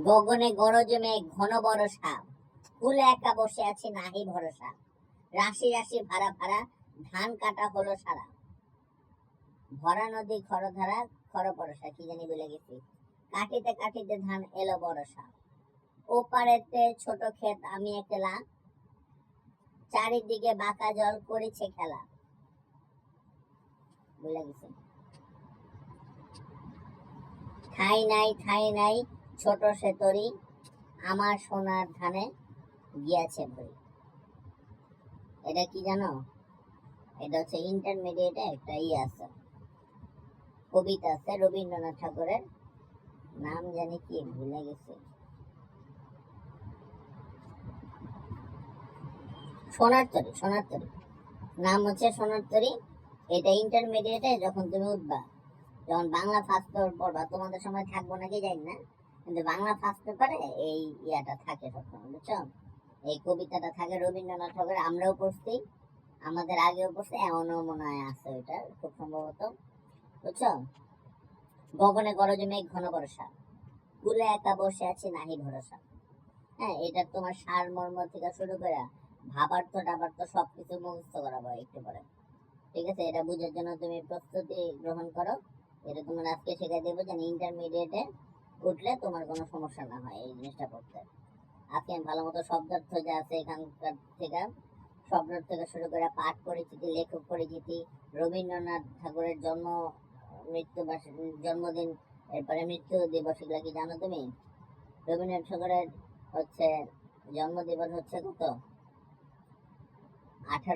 গগনে গরজে মেঘ ঘন বরষা, কুলে একা বসে আছি নাহি ভরসা, রাশি রাশি ভাড়া ভাড়া ধান কাটা হলো সারা, ভরা নদী খরধারা খর পরশা, কি জানি বলে গেছি। কাটিতে কাটিতে ধান এলো বরষা, ওপারেতে ছোট ক্ষেত আমি একলা, চারিদিকে বাঁকা জল করেছে খেলা, বলে গেছে। ঠাই নাই ছোট সে তরি, আমার সোনার ধানে গিয়াছে ভরি। এটা কি জানো? এটা হচ্ছে ইন্টারমিডিয়েটে একটা আছে, কবিতা আছে রবীন্দ্রনাথ ঠাকুরের, নাম জানি কি ভুলে গেছে, সোনার তরি, নাম হচ্ছে সোনার তরি। এটা ইন্টারমিডিয়েটে যখন তুমি উঠবা, যখন বাংলা ফার্স্ট পেপার পড়বা, তোমাদের সময় থাকবো নাকি জানি না, কিন্তু বাংলা ফার্স্ট পেপারে এই ইয়াটা থাকে সবসময়, বুঝছো? এই কবিতাটা থাকে রবীন্দ্রনাথ ঠাকুর, আমরাও পড়ছি, আমাদের আগেও পড়ছে, এমনও মনে হয় আছে ওইটা খুব সম্ভবত, বুঝছো? গগনে গরজে মেঘ ঘন বর্ষা, কুলে একা বসে আছি নাহি ভরসা। হ্যাঁ, এটা তোমার সারমর্ম থেকে শুরু করে ভাবার্থ টাবার্থ সবকিছু মুখস্থ করাবো একটু পরে, ঠিক আছে? এটা বুঝার জন্য তুমি প্রস্তুতি গ্রহণ করো। এটা তোমার আজকে শিখাই দেবো যেন ইন্টারমিডিয়েটে উঠলে তোমার কোনো সমস্যা না হয় এই জিনিসটা পড়তে। আজকে আমি ভালো মতো শব্দার্থ যা আছে এখানকার থেকে, শব্দার্থ থেকে শুরু করে পাঠ পরিচিতি, লেখক পরিচিতি, রবীন্দ্রনাথ ঠাকুরের জন্মদিন, এরপরে মৃত্যু দিবস, এগুলা কি জানো তুমি? রবীন্দ্রনাথ ঠাকুরের হচ্ছে জন্ম দিবস হচ্ছে কত? 18